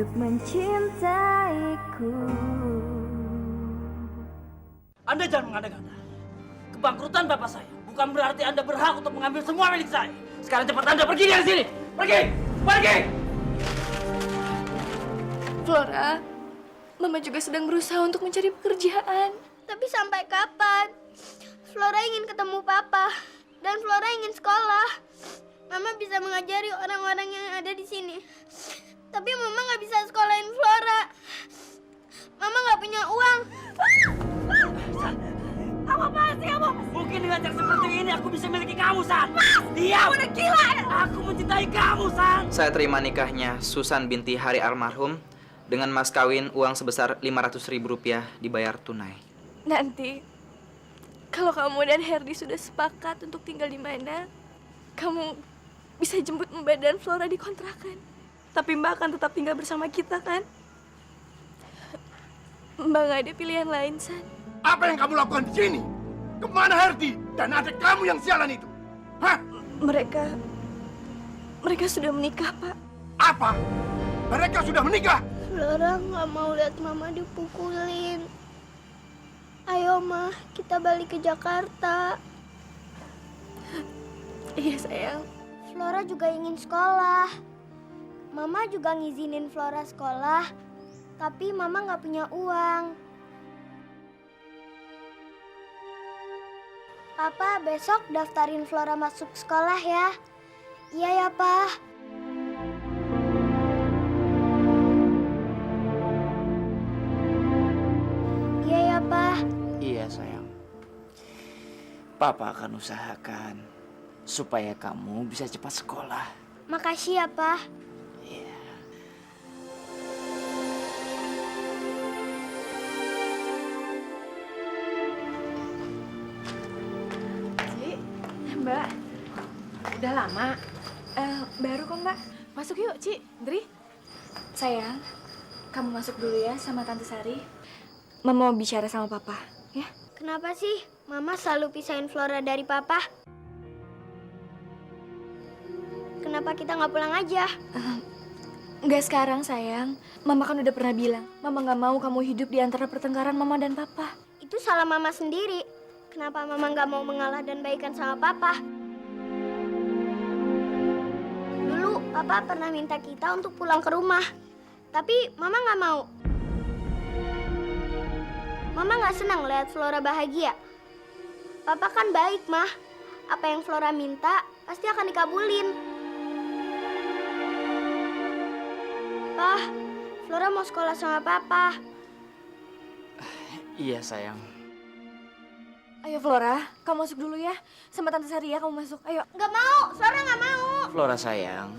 untuk mencintaiku. Anda jangan mengada-ngada. Kebangkrutan bapak saya bukan berarti Anda berhak untuk mengambil semua milik saya. Sekarang cepat Anda pergi dari sini. Pergi! Pergi! Flora, Mama juga sedang berusaha untuk mencari pekerjaan. Tapi sampai kapan? Flora ingin ketemu Papa. Dan Flora ingin sekolah. Mama bisa mengajari orang-orang yang ada di sini. Tapi Mama nggak bisa sekolahin Flora. Mama nggak punya uang. Apa sih kamu? Mungkin dengan cara seperti ini aku bisa miliki kamu, San. Diam! Kamu udah gila ya? Aku mencintai kamu, San. Saya terima nikahnya Susan binti Hari almarhum dengan mas kawin uang sebesar Rp500.000 dibayar tunai. Nanti, kalau kamu dan Herdi sudah sepakat untuk tinggal di mana, kamu bisa jemput Mbak dan Flora di kontrakan. Tapi Mbak akan tetap tinggal bersama kita, kan? Mbak nggak ada pilihan lain, San. Apa yang kamu lakukan di sini? Kemana Herdi dan adik kamu yang sialan itu? Hah? Mereka sudah menikah, Pak. Apa? Mereka sudah menikah? Flora nggak mau lihat Mama dipukulin. Ayo, Ma, kita balik ke Jakarta. Iya, sayang. Flora juga ingin sekolah. Mama juga ngizinin Flora sekolah. Tapi Mama nggak punya uang. Papa, besok daftarin Flora masuk sekolah ya. Iya ya, Pa. Iya ya, Pa. Iya, sayang. Papa akan usahakan supaya kamu bisa cepat sekolah. Makasih ya, Pa. Iya. Ci, Mbak. Udah lama? Baru kok, Mbak. Masuk yuk, Ci. Dri. Sayang, kamu masuk dulu ya sama Tante Sari. Mama mau bicara sama Papa, ya? Kenapa sih Mama selalu pisahin Flora dari Papa? Kenapa kita nggak pulang aja? Nggak sekarang, sayang. Mama kan udah pernah bilang, Mama nggak mau kamu hidup di antara pertengkaran Mama dan Papa. Itu salah Mama sendiri. Kenapa Mama nggak mau mengalah dan baikan sama Papa? Dulu Papa pernah minta kita untuk pulang ke rumah. Tapi Mama nggak mau. Mama nggak senang lihat Flora bahagia. Papa kan baik, Mah. Apa yang Flora minta pasti akan dikabulin. Pah, Flora mau sekolah sama Papa. Iya, sayang. Ayo, Flora, kamu masuk dulu ya. Sama Tante Sari ya, kamu masuk. Ayo. Nggak mau, Flora nggak mau. Flora, sayang.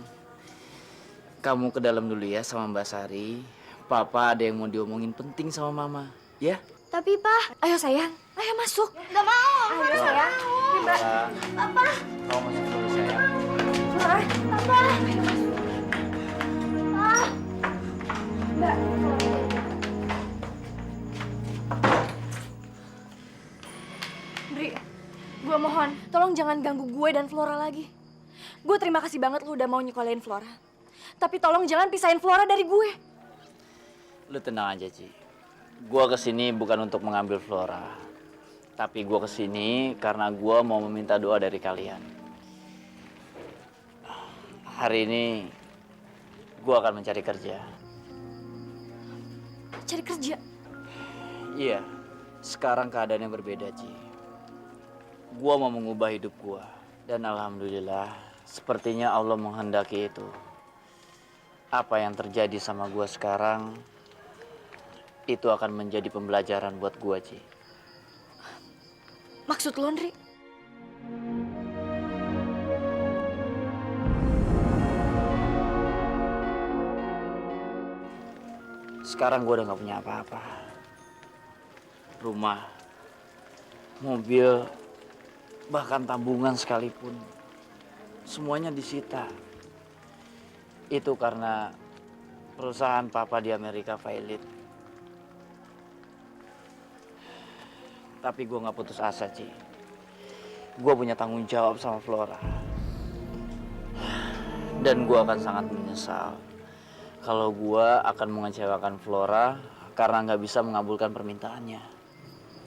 Kamu ke dalam dulu ya sama Mbak Sari. Papa ada yang mau diomongin penting sama Mama, ya? Tapi, Pah. Ayo, sayang. Ayo masuk. Nggak mau, Flora Ayo, nggak sayang. mau. Ini, Mbak. Papa, Kamu masuk dulu, sayang. Flora. Papa. Ayo masuk. Pah. Mbak. Dri, gue mohon, tolong jangan ganggu gue dan Flora lagi. Gue terima kasih banget lu udah mau nyekolahin Flora. Tapi tolong jangan pisahin Flora dari gue. Lu tenang aja, Ci. Gua kesini bukan untuk mengambil Flora. Tapi gua kesini karena gua mau meminta doa dari kalian. Hari ini gua akan mencari kerja. Cari kerja. Iya, sekarang keadaannya berbeda, Ci. Gua mau mengubah hidup gua. Dan alhamdulillah, sepertinya Allah menghendaki itu. Apa yang terjadi sama gua sekarang, itu akan menjadi pembelajaran buat gua, Ci. Maksud lo, Ndri? Sekarang gua udah gak punya apa-apa. Rumah, mobil, bahkan tabungan sekalipun. Semuanya disita. Itu karena perusahaan Papa di Amerika failit. Tapi gue gak putus asa, Ci. Gue punya tanggung jawab sama Flora. Dan gue akan sangat menyesal kalau gua akan mengecewakan Flora karena nggak bisa mengabulkan permintaannya.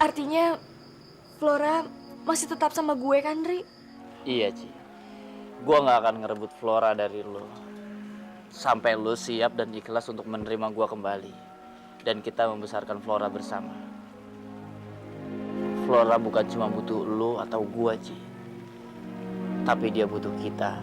Artinya Flora masih tetap sama gue kan, Ri? Iya, Ci. Gua nggak akan ngerebut Flora dari lo sampai lo siap dan ikhlas untuk menerima gua kembali dan kita membesarkan Flora bersama. Flora bukan cuma butuh lo atau gua, Ci, tapi dia butuh kita.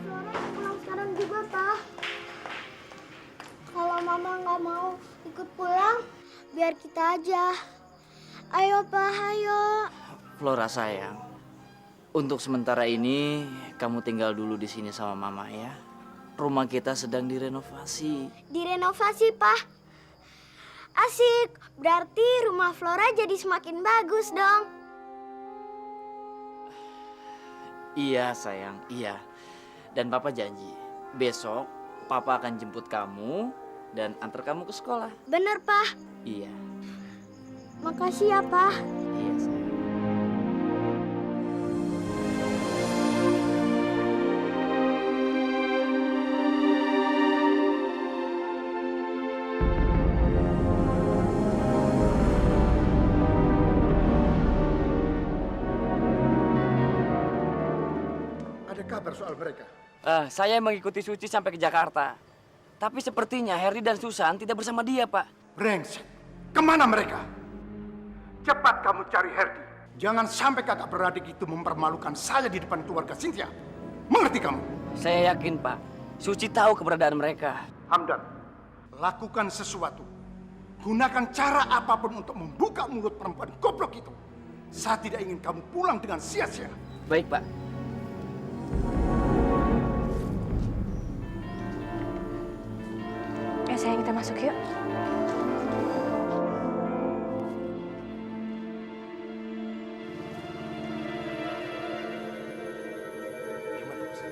Flora pulang sekarang juga, Pak. Kalau Mama nggak mau ikut pulang, biar kita aja. Ayo, Pak, ayo. Flora sayang, untuk sementara ini kamu tinggal dulu di sini sama Mama ya. Rumah kita sedang direnovasi. Direnovasi, Pak. Asik, berarti rumah Flora jadi semakin bagus dong. Iya sayang, iya. Dan Papa janji, besok Papa akan jemput kamu dan antar kamu ke sekolah. Bener, Pak. Iya, Makasih ya, Pak. iya sayang. Ada kabar soal mereka? Saya mengikuti Suci sampai ke Jakarta. Tapi sepertinya Herdi dan Susan tidak bersama dia, Pak. Brengsek. Kemana mereka? Cepat kamu cari Herdi. Jangan sampai kakak beradik itu mempermalukan saya di depan keluarga Cynthia. Mengerti kamu? Saya yakin, Pak. Suci tahu keberadaan mereka. Hamdan, lakukan sesuatu. Gunakan cara apapun untuk membuka mulut perempuan goblok itu. Saya tidak ingin kamu pulang dengan sia-sia. Baik, Pak. Sayang, kita masuk yuk.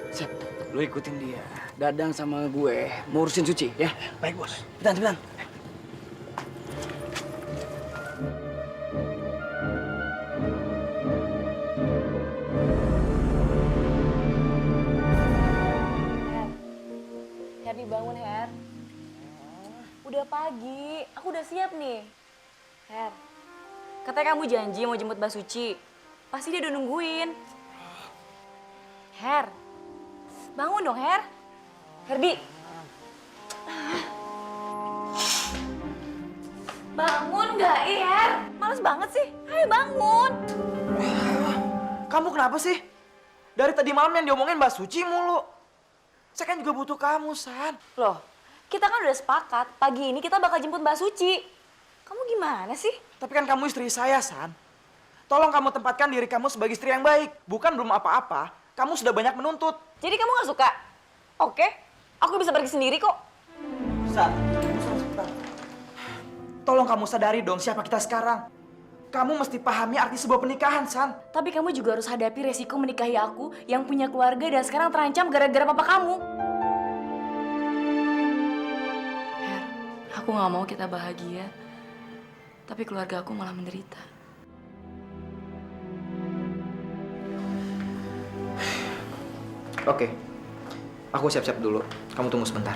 Sep, lu ikutin dia. Dadang sama gue mau urusin Suci, ya? Baik, Bos. Cepetan. Herdi, bangun, Her. Udah pagi, aku udah siap nih. Her, katanya kamu janji mau jemput Mbak Suci. Pasti dia udah nungguin. Her, bangun dong, Her. Herdi. Bangun nggak, Her? Males banget sih. Ayo bangun. Kamu kenapa sih? Dari tadi malam yang diomongin Mbak Suci mulu. Saya kan juga butuh kamu, San. Loh, kita kan udah sepakat pagi ini kita bakal jemput Mbak Suci. Kamu gimana sih? Tapi kan kamu istri saya, San. Tolong kamu tempatkan diri kamu sebagai istri yang baik. Bukan belum apa-apa, kamu sudah banyak menuntut. Jadi kamu nggak suka? Oke, aku bisa pergi sendiri kok. San, sebentar. Tolong kamu sadari dong siapa kita sekarang. Kamu mesti pahami arti sebuah pernikahan, San. Tapi kamu juga harus hadapi resiko menikahi aku yang punya keluarga dan sekarang terancam gara-gara papa kamu. Her, aku nggak mau kita bahagia, tapi keluarga aku malah menderita. Oke, aku siap-siap dulu. Kamu tunggu sebentar.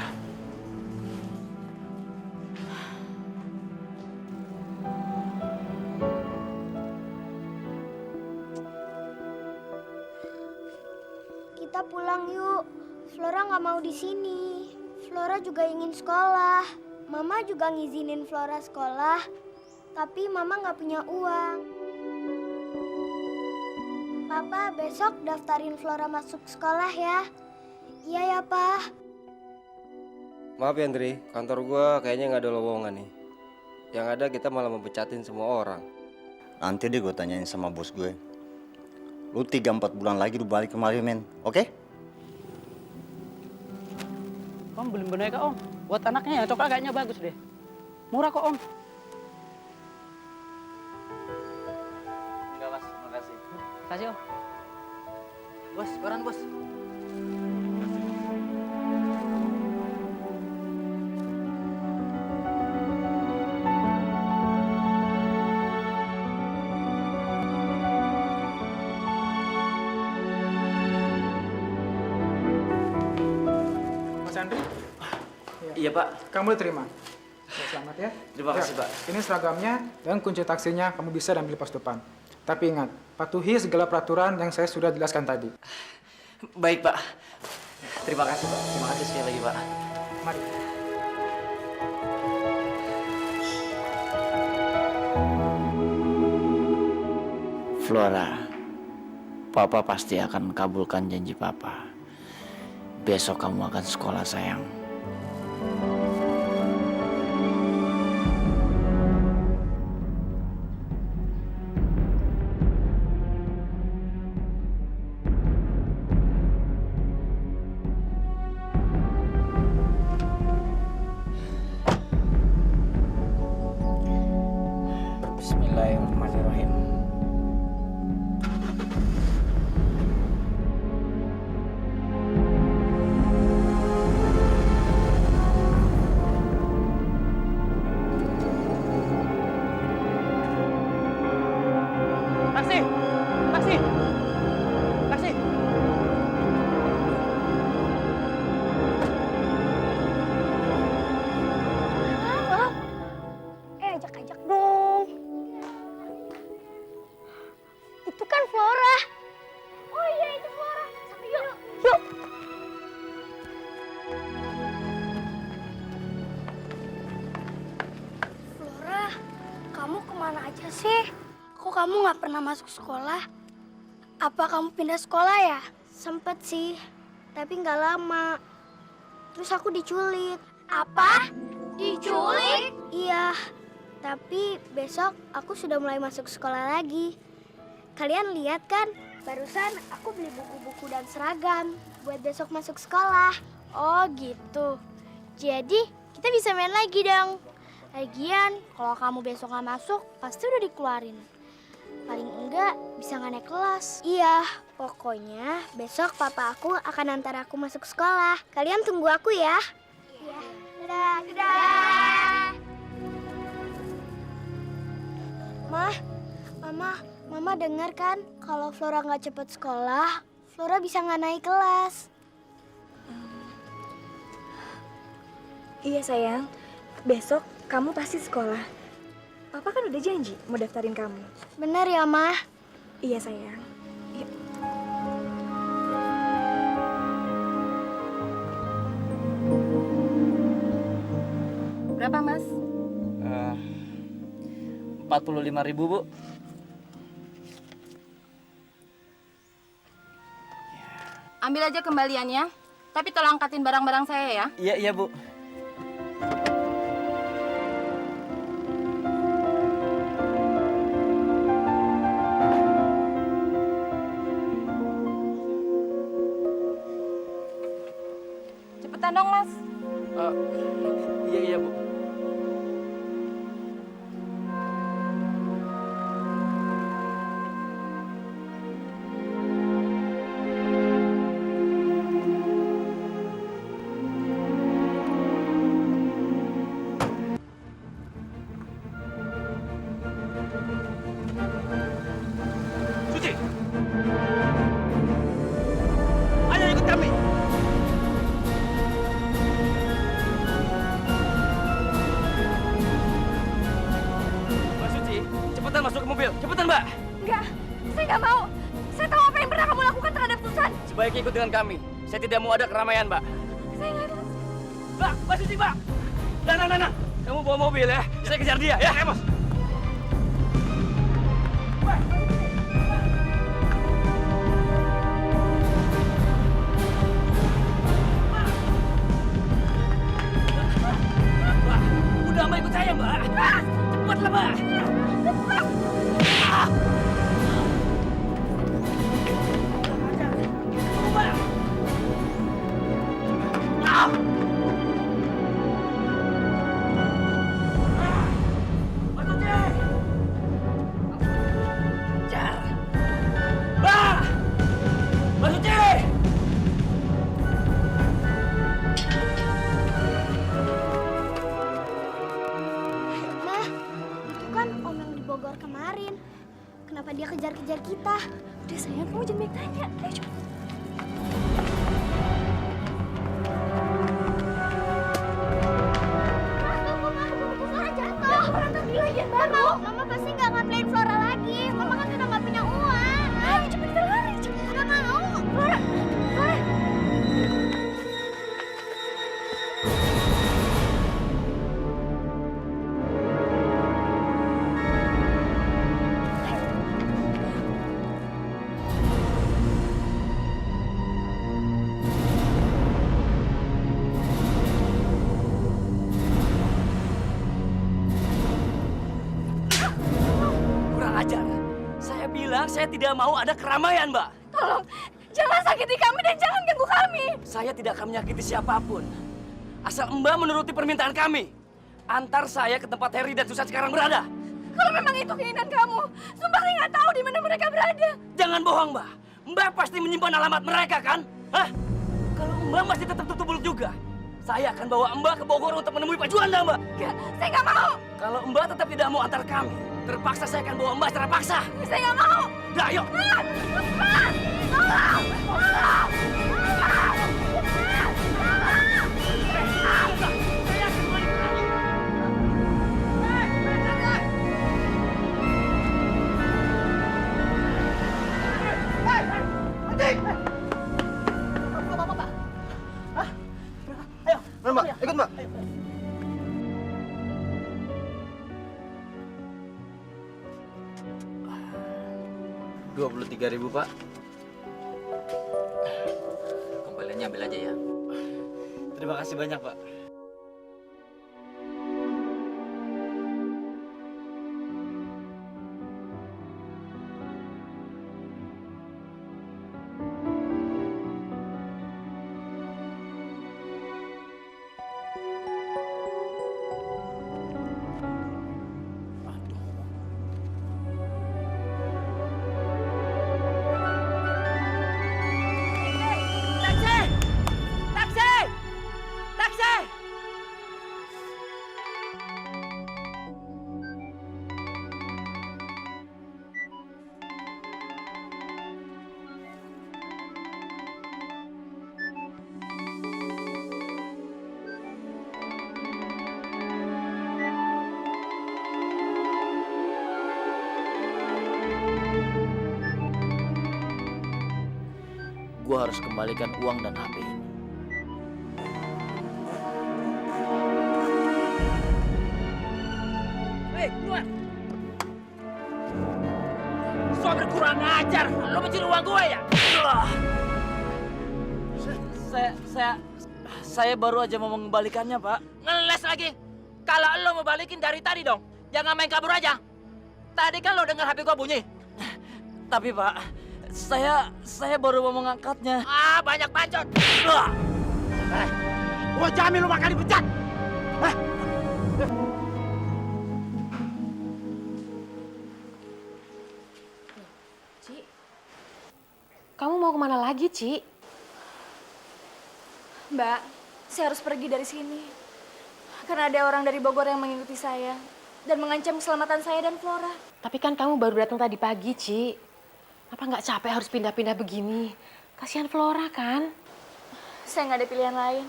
Kita pulang yuk. Flora nggak mau di sini. Flora juga ingin sekolah. Mama juga ngizinin Flora sekolah. Tapi Mama nggak punya uang. Papa, besok daftarin Flora masuk sekolah ya. Iya ya, Pak. Maaf ya, Andri. Kantor gua kayaknya nggak ada lowongan nih. Yang ada kita malah mempecatin semua orang. Nanti deh gue tanyain sama bos gue. Lu 3-4 bulan lagi lu balik kemari, men. Oke? Om beli boneka, Om. Buat anaknya ya, coklat kayaknya bagus deh. Murah kok, Om. Enggak, Mas. Makasih. Kasih, Om. Bos, koran, Bos. Iya Pak. Kamu diterima. Ya, selamat ya. Terima kasih, Pak. Ini seragamnya dan kunci taksinya kamu bisa ambil di pos depan. Tapi ingat, patuhi segala peraturan yang saya sudah jelaskan tadi. Baik Pak. Terima kasih Pak. Terima kasih sekali lagi Pak. Mari. Flora, Papa pasti akan kabulkan janji Papa. Besok kamu akan sekolah sayang. Bismillahirrahmanirrahim. Taksi! Taksi! Taksi! Ajak-ajak dong. Itu kan Flora. Oh iya, itu Flora. Sampai yuk. Yuk. Flora, kamu kemana aja sih? Kok kamu nggak pernah masuk sekolah? Apa kamu pindah sekolah ya? Sempet sih, tapi nggak lama. Terus aku diculik. Apa? Diculik? Iya, tapi besok aku sudah mulai masuk sekolah lagi. Kalian lihat kan, barusan aku beli buku-buku dan seragam buat besok masuk sekolah. Oh gitu, jadi kita bisa main lagi dong. Lagian, kalau kamu besok nggak masuk, pasti udah dikeluarin. Paling enggak bisa nggak naik kelas. Iya, pokoknya besok papa aku akan antar aku masuk sekolah. Kalian tunggu aku ya. Iya. Dadah. Dadah. Mama dengar kan kalau Flora nggak cepet sekolah, Flora bisa nggak naik kelas. Iya sayang, besok kamu pasti sekolah. Papa kan udah janji mau daftarin kamu. Bener ya, Ma? Iya sayang. Yuk. Berapa mas? 45.000 Bu. Ambil aja kembaliannya, tapi tolong angkatin barang-barang saya ya. Iya Bu. Cepetan dong mas. Iya Bu. Suci! Ayo ikut kami! Mbak Suci, cepetan masuk ke mobil. Cepetan, Mbak! Enggak, saya nggak mau. Saya tahu apa yang pernah kamu lakukan terhadap Susan. Sebaiknya ikut dengan kami. Saya tidak mau ada keramaian, Mbak. Saya nggak mau. Mbak Suci, Mbak! Nah. Kamu bawa mobil ya. Saya kejar dia ya. Bos! Udah, Mbak, ikut saya, Mbak. Cepatlah, Mbak. Mbak. Mbak Suci. Jar. Mbak. Mbak Suci. Ma, itu kan om yang di Bogor kemarin. Kenapa dia kejar-kejar kita? Udah sayang, kamu jangan banyak tanya. Ayo cepet. bilang saya tidak mau ada keramaian, Mbak. Tolong, jangan sakiti kami dan jangan ganggu kami. Saya tidak akan menyakiti siapapun. Asal Mbak menuruti permintaan kami. Antar saya ke tempat Harry dan Susan sekarang berada. Kalau memang itu keinginan kamu, sumpah saya nggak tahu di mana mereka berada. Jangan bohong, Mbak. Mbak pasti menyimpan alamat mereka, kan? Hah? Kalau Mbak masih tetap tutup mulut juga, saya akan bawa Mbak ke Bogor untuk menemui Pak Juanda, Mbak. Enggak, saya nggak mau. Kalau Mbak tetap tidak mau antar kami, terpaksa saya akan bawa Mbak secara paksa. Saya nggak mau. Udah, ayo. Mbak, ikut Mbak. Rp23.000, Pak. Kembaliannya ambil aja ya. Terima kasih banyak, Pak. Gua harus kembalikan uang dan HP ini. Hei, keluar! Sobri kurang ajar! Lo mencuri uang gue ya? Saya baru aja mau mengembalikannya, Pak. Ngeles lagi! Kalau lo mau balikin dari tadi dong, jangan main kabur aja. Tadi kan lo dengar HP gua bunyi. Tapi, Pak, saya baru mau mengangkatnya. Ah, banyak bacot. Gua jamin lu bakal dipecat. Ci, kamu mau kemana lagi, Ci? Mbak, saya harus pergi dari sini. Karena ada orang dari Bogor yang mengikuti saya dan mengancam keselamatan saya dan Flora. Tapi kan kamu baru datang tadi pagi, Ci. Apa nggak capek harus pindah-pindah begini? Kasihan Flora kan? Saya nggak ada pilihan lain.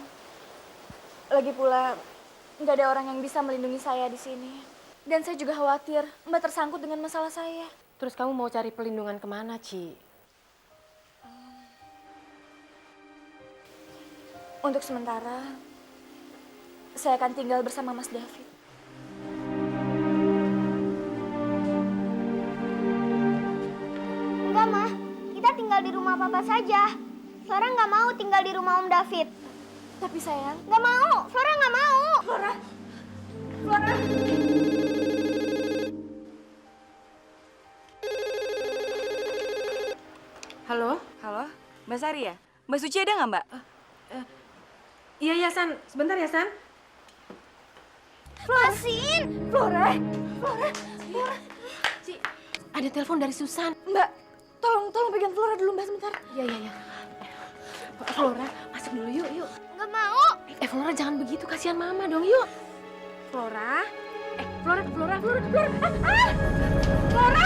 Lagi pula, nggak ada orang yang bisa melindungi saya di sini. Dan saya juga khawatir Mbak tersangkut dengan masalah saya. Terus kamu mau cari perlindungan kemana, Ci? Untuk sementara, saya akan tinggal bersama Mas David. Enggak, Ma. Kita tinggal di rumah Papa saja. Flora nggak mau tinggal di rumah Om David. Tapi sayang, nggak mau. Flora nggak mau. Flora. Flora. Halo? Halo, Mbak Sari ya? Mbak Suci ada nggak, Mbak? Iya, ya, San. Sebentar ya, San. Flosin. Flora. Flora. Flora. Ci, ada telepon dari Susan. Mbak, tolong pegang Flora dulu, Mbak, sebentar. Iya. Flora, masuk dulu yuk. Nggak mau. Flora jangan begitu, kasihan Mama dong, yuk. Flora. Flora. Flora.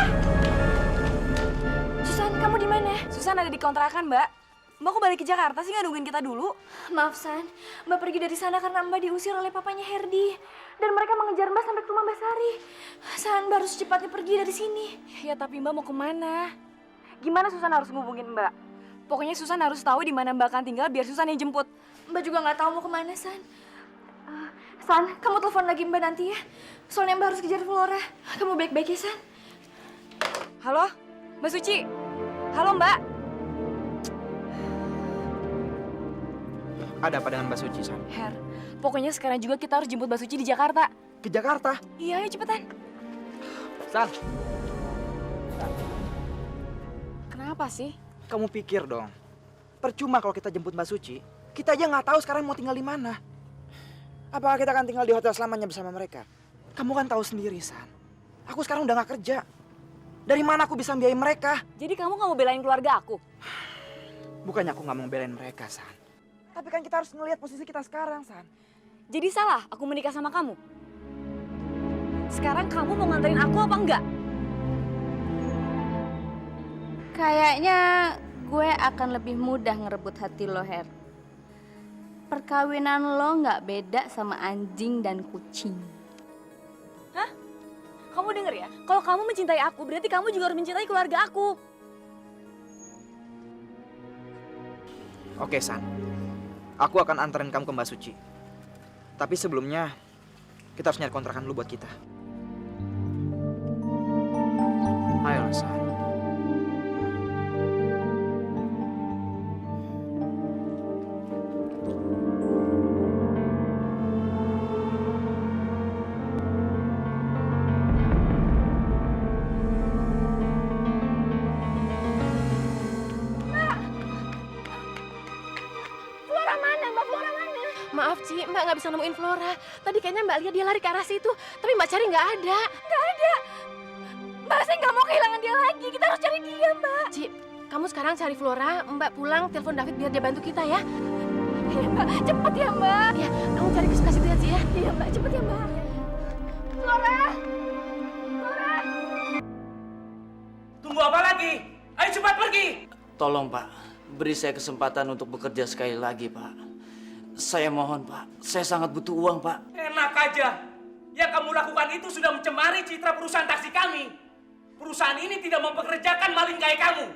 Susan, kamu di mana? Susan ada di kontrakan, Mbak. Mbak kok balik ke Jakarta sih, nggak nungguin kita dulu? Maaf, San. Mbak pergi dari sana karena Mbak diusir oleh papanya Herdi. Dan mereka mengejar Mbak sampai ke rumah Mbak Sari. San, Mbak harus secepatnya pergi dari sini. Ya, tapi Mbak mau kemana? Gimana Susan harus ngubungin Mbak? Pokoknya Susan harus tahu di mana Mbak akan tinggal biar Susan yang jemput. Mbak juga nggak tahu mau kemana, San. San, kamu telepon lagi Mbak nanti ya. Soalnya Mbak harus kejar Flora. Kamu baik-baik ya, San? Halo, Mbak Suci. Halo, Mbak. Ada apa dengan Mbak Suci, San? Her, pokoknya sekarang juga kita harus jemput Mbak Suci di Jakarta. Ke Jakarta? Iya, ayo cepetan. San. Apa sih? Kamu pikir dong, percuma kalau kita jemput Mbak Suci, kita aja nggak tahu sekarang mau tinggal di mana. Apakah kita akan tinggal di hotel selamanya bersama mereka? Kamu kan tahu sendiri, San. Aku sekarang udah nggak kerja. Dari mana aku bisa biayain mereka? Jadi kamu nggak mau belain keluarga aku? Bukannya aku nggak mau belain mereka, San. Tapi kan kita harus ngelihat posisi kita sekarang, San. Jadi salah aku menikah sama kamu? Sekarang kamu mau nganterin aku apa enggak? Kayaknya gue akan lebih mudah ngerebut hati lo, Her. Perkawinan lo nggak beda sama anjing dan kucing. Hah? Kamu denger ya? Kalau kamu mencintai aku, berarti kamu juga harus mencintai keluarga aku. Oke, San. Aku akan anterin kamu ke Mbak Suci. Tapi sebelumnya, kita harus nyari kontrakan dulu buat kita. Ayo, San. Flora mana? Mbak Flora mana? Maaf, Ci, Mbak nggak bisa nemuin Flora. Tadi kayaknya Mbak lihat dia lari ke arah situ, tapi Mbak cari nggak ada. Nggak ada. Mbak, saya nggak mau kehilangan dia lagi. Kita harus cari dia, Mbak. Ci, kamu sekarang cari Flora, Mbak pulang telepon David biar dia bantu kita ya. Iya, Mbak. Cepet ya, Mbak. Ya, kamu cari ke sebelah situ ya, Ci ya. Iya, Mbak. Cepet ya, Mbak. Flora! Flora! Tunggu apa lagi? Ayo cepat pergi! Tolong Pak, beri saya kesempatan untuk bekerja sekali lagi Pak. Saya mohon Pak, saya sangat butuh uang Pak. Enak aja. Yang kamu lakukan itu sudah mencemari citra perusahaan taksi kami. Perusahaan ini tidak mempekerjakan maling kayak kamu.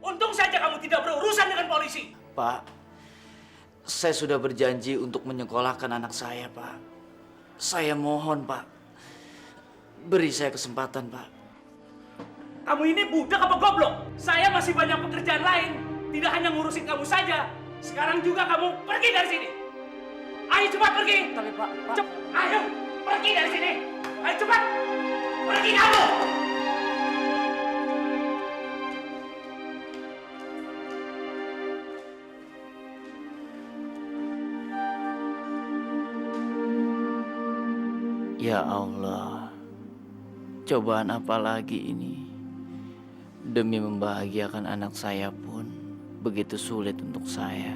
Untung saja kamu tidak berurusan dengan polisi. Pak, saya sudah berjanji untuk menyekolahkan anak saya Pak. Saya mohon Pak, beri saya kesempatan Pak. Kamu ini budak apa goblok? Saya masih banyak pekerjaan lain. Tidak hanya ngurusin kamu saja. Sekarang juga kamu pergi dari sini. Ayo cepat pergi. Tapi Pak. Ayo pergi dari sini. Ayo cepat. Pergi kamu. Ya Allah, cobaan apa lagi ini? Demi membahagiakan anak saya pun begitu sulit untuk saya.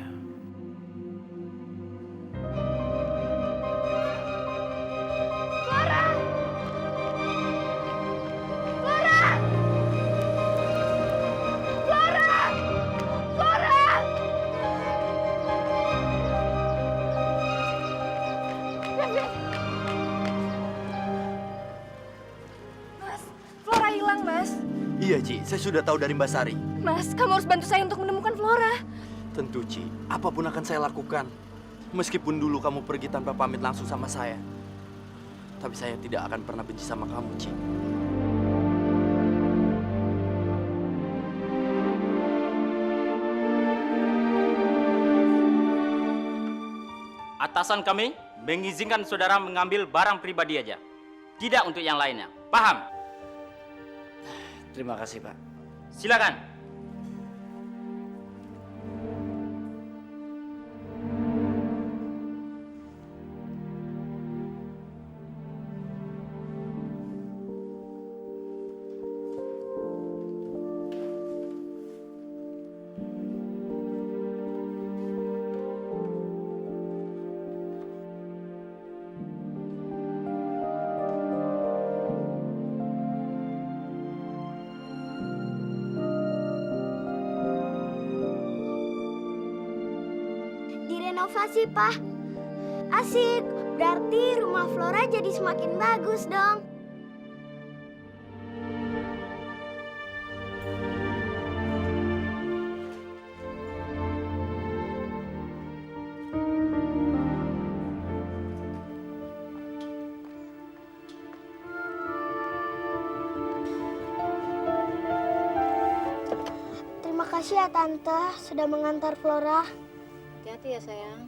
Flora! Flora! Flora! Flora! Mas, Flora hilang, Mas. Iya, Ci. Saya sudah tahu dari Mbak Sari. Mas, kamu harus bantu saya untuk menemukan Flora. Tentu, Ci. Apapun akan saya lakukan. Meskipun dulu kamu pergi tanpa pamit langsung sama saya. Tapi saya tidak akan pernah benci sama kamu, Ci. Atasan kami mengizinkan saudara mengambil barang pribadi aja. Tidak untuk yang lainnya. Paham? Terima kasih Pak. Silakan. Direnovasi, Pak. Asik. Berarti rumah Flora jadi semakin bagus dong. Terima kasih ya Tante sudah mengantar Flora. Hati-hati ya sayang.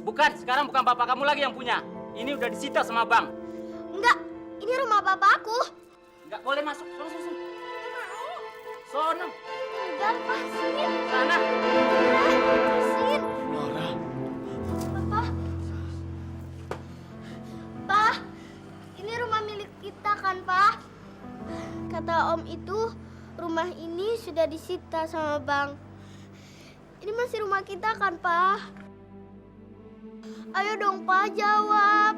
Bukan, sekarang bukan bapak kamu lagi yang punya. Ini udah disita sama bank. Enggak, ini rumah bapak aku. Nggak boleh masuk. Sono, sono, sono. Sono. Enggak, lepasin. Sana. Lepasin. Flora. Papa. Pa, ini rumah milik kita kan, Pa? Kata Om itu, rumah ini sudah disita sama bank. Ini masih rumah kita kan, Pa? Ayo dong, Pa, jawab.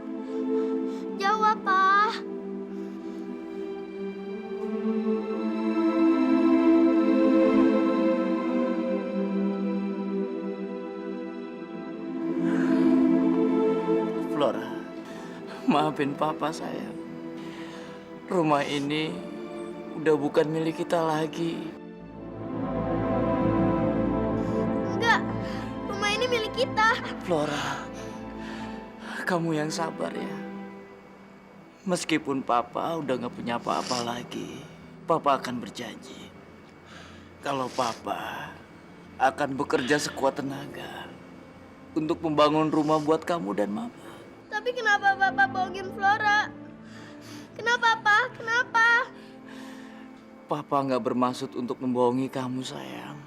Jawab, Pa. Flora, maafin papa sayang. Rumah ini udah bukan milik kita lagi. Enggak, rumah ini milik kita. Flora, kamu yang sabar ya. Meskipun papa udah gak punya apa-apa lagi, papa akan berjanji kalau papa akan bekerja sekuat tenaga untuk membangun rumah buat kamu dan mama. Tapi kenapa Bapak bohongin Flora? Kenapa, Pa? Kenapa? Papa nggak bermaksud untuk membohongi kamu, sayang.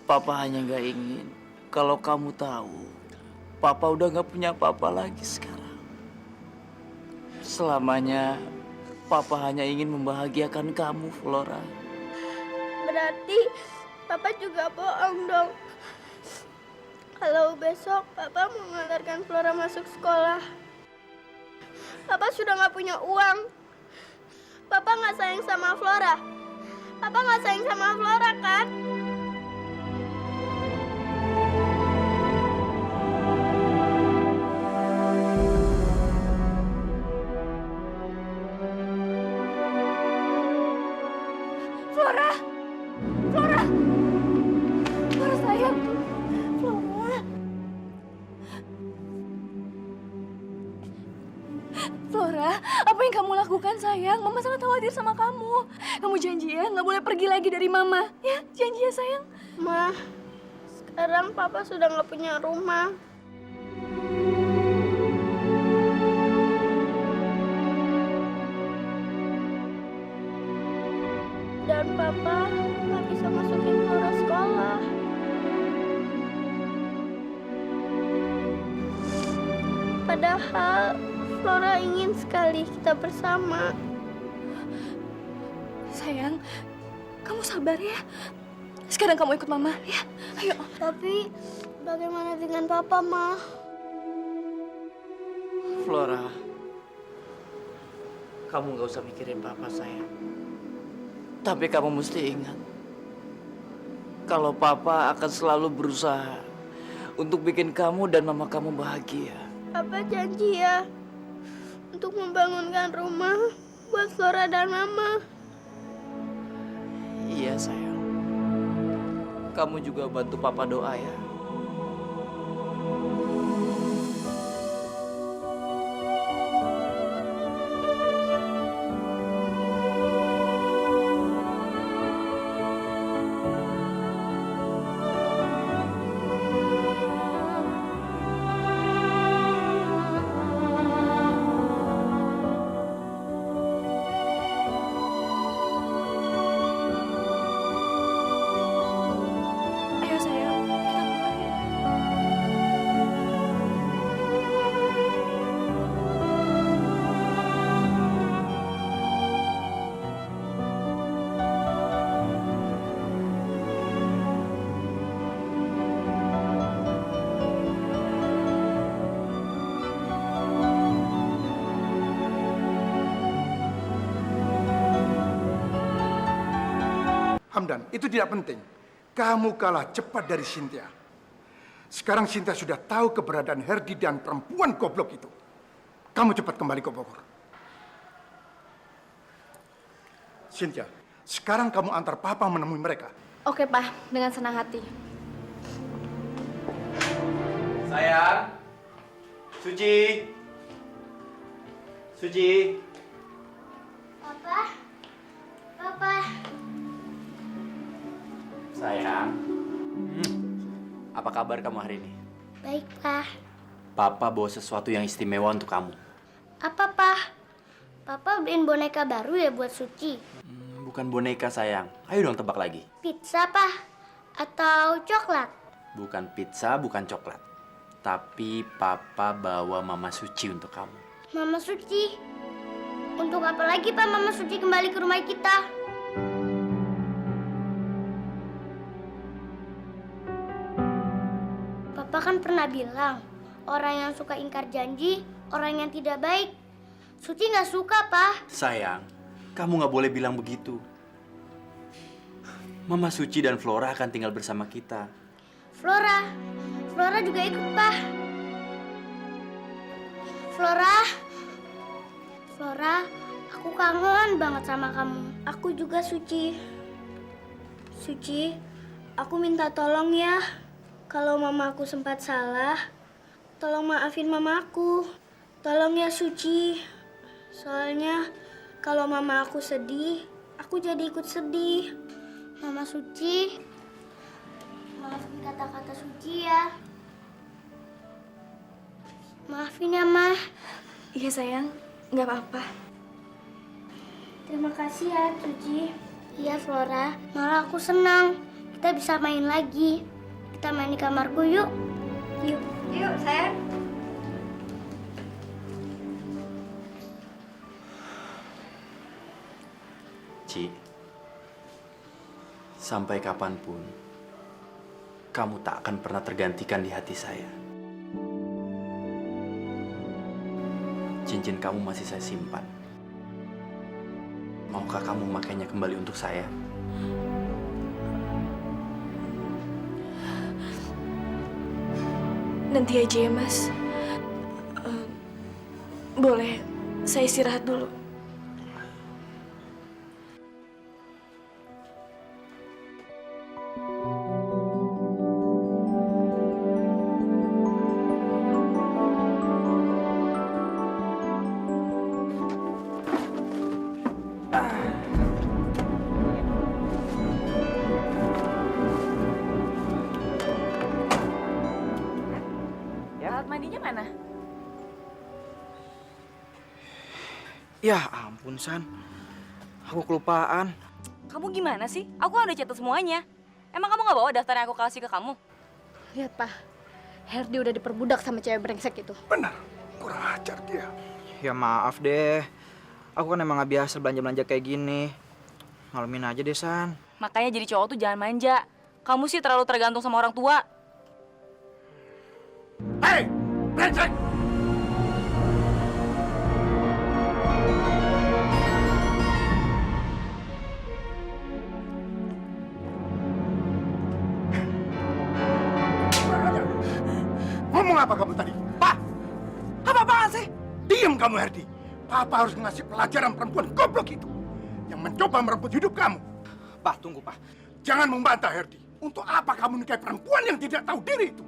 Papa hanya nggak ingin kalau kamu tahu, Papa udah nggak punya apa-apa lagi sekarang. Selamanya, Papa hanya ingin membahagiakan kamu, Flora. Berarti Papa juga bohong dong. Kalau besok Papa mau mengantarkan Flora masuk sekolah, Papa sudah nggak punya uang. Papa nggak sayang sama Flora. Papa nggak sayang sama Flora kan? Flora! Flora! Flora sayang! Flora! Flora, apa yang kamu lakukan sayang? Mama sangat khawatir sama kamu. Kamu janji ya, nggak boleh pergi lagi dari Mama. Ya, janji ya sayang. Ma, sekarang Papa sudah nggak punya rumah. Dan Papa nggak bisa masukin Flora sekolah. Padahal Flora ingin sekali kita bersama. Sayang, kamu sabar ya. Sekarang kamu ikut Mama, ya. Ayo. Tapi bagaimana dengan Papa, Ma? Flora, kamu nggak usah mikirin Papa, sayang. Tapi kamu mesti ingat, kalau Papa akan selalu berusaha untuk bikin kamu dan Mama kamu bahagia. Papa janji ya untuk membangunkan rumah buat Flora dan Mama. Iya, sayang. Kamu juga bantu Papa doa ya. Ayo sayang, kita pulang ya. Hamdan, itu tidak penting. Kamu kalah cepat dari Cynthia. Sekarang Cynthia sudah tahu keberadaan Herdi dan perempuan goblok itu. Kamu cepat kembali ke Bogor. Cynthia, sekarang kamu antar Papa menemui mereka. Oke, Pak. Dengan senang hati. Sayang. Suci. Suci. Papa. Papa. Sayang. Apa kabar kamu hari ini? Baik, Pak. Papa bawa sesuatu yang istimewa untuk kamu. Apa, Pak? Papa beliin boneka baru ya buat Suci? Bukan boneka, sayang. Ayo dong tebak lagi. Pizza, Pak? Atau coklat? Bukan pizza, bukan coklat. Tapi Papa bawa Mama Suci untuk kamu. Mama Suci? Untuk apa lagi, Pak, Mama Suci kembali ke rumah kita? Papa kan pernah bilang, orang yang suka ingkar janji, orang yang tidak baik. Suci nggak suka, Pak. Sayang, kamu nggak boleh bilang begitu. Mama Suci dan Flora akan tinggal bersama kita. Flora juga ikut, Pak. Flora, aku kangen banget sama kamu. Aku juga, Suci. Suci, aku minta tolong ya. Kalau mama aku sempat salah, tolong maafin mamaku. Tolong ya, Suci. Soalnya kalau mama aku sedih, aku jadi ikut sedih. Mama Suci, maafin kata-kata Suci ya. Maafin ya, Ma. Iya sayang, nggak apa-apa. Terima kasih ya, Suci. Iya, Flora. Malah aku senang. Kita bisa main lagi. Kita main di kamarku yuk. Yuk, sayang. Ci, sampai kapanpun, kamu tak akan pernah tergantikan di hati saya. Cincin kamu masih saya simpan. Maukah kamu memakainya kembali untuk saya? Nanti aja ya, Mas. Boleh, saya istirahat dulu. Alat mandinya mana? Ya ampun, San. Aku kelupaan. Kamu gimana sih? Aku udah catat semuanya. Emang kamu nggak bawa daftar yang aku kasih ke kamu? Lihat, Pak. Herdi udah diperbudak sama cewek brengsek itu. Benar. Kurang ajar dia. Ya maaf deh. Aku kan emang gak biasa belanja-belanja kayak gini. Malumin aja deh, San. Makanya jadi cowok tuh jangan manja. Kamu sih terlalu tergantung sama orang tua. Hei, brengsek! Ngomong apa kamu tadi? Pak! Apa-apaan sih? Diam kamu, Herdi. Papa harus ngasih pelajaran perempuan goblok itu yang mencoba merebut hidup kamu. Pak, tunggu, Pak. Jangan membantah, Herdi. Untuk apa kamu nikahi perempuan yang tidak tahu diri itu?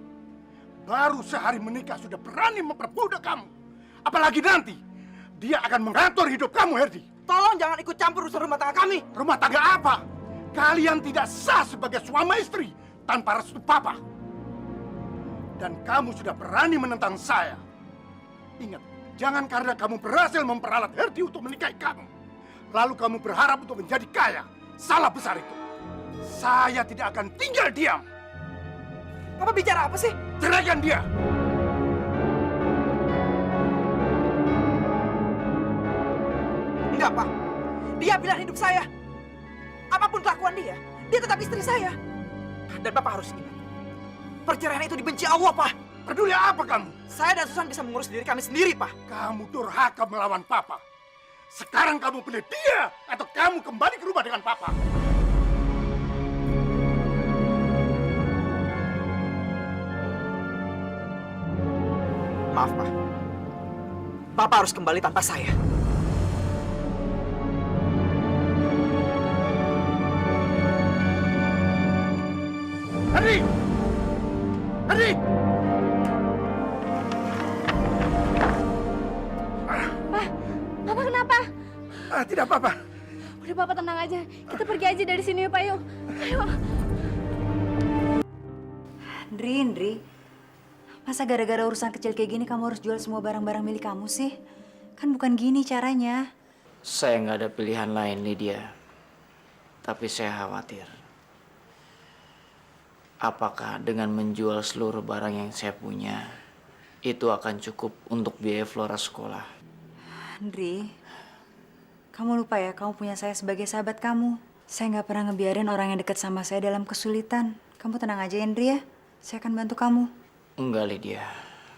Baru sehari menikah sudah berani memperbudak kamu. Apalagi nanti, dia akan mengatur hidup kamu, Herdi. Tolong jangan ikut campur urusan rumah tangga kami. Rumah tangga apa? Kalian tidak sah sebagai suami istri tanpa restu Papa. Dan kamu sudah berani menentang saya. Ingat, jangan karena kamu berhasil memperalat Herdi untuk menikahi kamu, lalu kamu berharap untuk menjadi kaya. Salah besar itu. Saya tidak akan tinggal diam. Papa bicara apa sih? Ceraikan dia. Enggak, Pak. Dia pilihan hidup saya. Apapun kelakuan dia tetap istri saya. Dan Bapak harus ingat, perceraian itu dibenci Allah, Pak. Peduli apa kamu? Saya dan Susan bisa mengurus diri kami sendiri, Pak. Kamu durhaka melawan Papa. Sekarang kamu pilih dia atau kamu kembali ke rumah dengan Papa. Maaf, Pak. Papa harus kembali tanpa saya. Herdi! Herdi! Papa kenapa? Tidak apa-apa. Udah, Papa tenang aja. Kita pergi aja dari sini yuk, Pak. Yuk. Ayo. Ndri. Masa gara-gara urusan kecil kayak gini kamu harus jual semua barang-barang milik kamu sih? Kan bukan gini caranya. Saya nggak ada pilihan lain, Lydia. Tapi saya khawatir. Apakah dengan menjual seluruh barang yang saya punya, itu akan cukup untuk biaya Flora sekolah? Andri, kamu lupa ya kamu punya saya sebagai sahabat kamu. Saya nggak pernah ngebiarin orang yang dekat sama saya dalam kesulitan. Kamu tenang aja, Andri ya. Saya akan bantu kamu. Enggak, Lydia.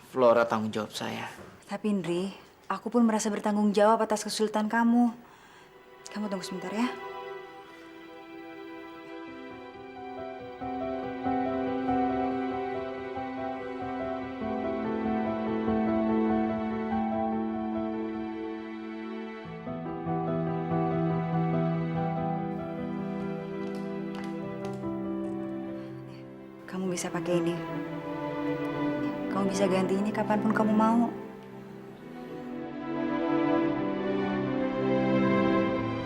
Flora tanggung jawab saya. Tapi Andri, aku pun merasa bertanggung jawab atas kesulitan kamu. Kamu tunggu sebentar ya. Kamu bisa pakai ini. Kamu bisa ganti ini kapanpun kamu mau.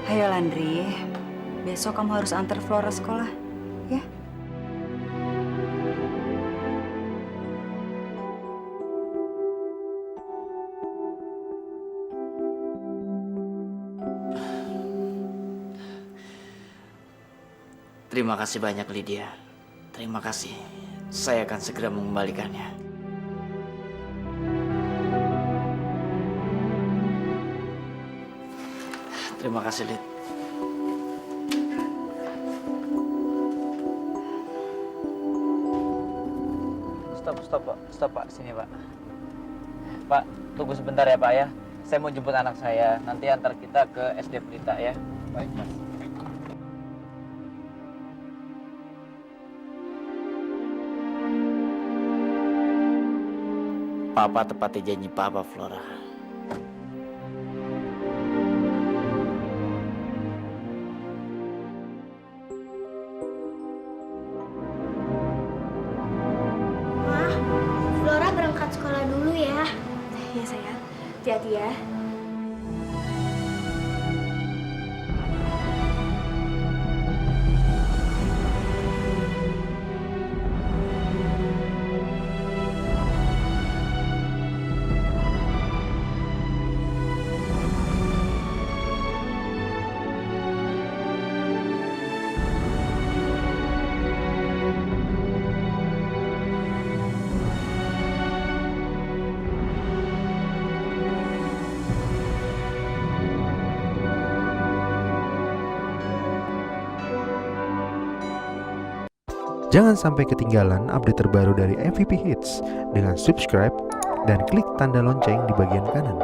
Ayo Landry, besok kamu harus antar Flora sekolah, ya? Terima kasih banyak, Lydia. Terima kasih. Saya akan segera mengembalikannya. Terima kasih, Lid. Stop, Pak. Sini, Pak. Pak, tunggu sebentar ya, Pak ya. Saya mau jemput anak saya. Nanti antar kita ke SD Pelita ya. Baik, Mas. Papa tepati janji Papa, Flora. Ma, Flora berangkat sekolah dulu ya. Iya sayang, hati-hati ya. Jangan sampai ketinggalan update terbaru dari MVP Hits dengan subscribe dan klik tanda lonceng di bagian kanan.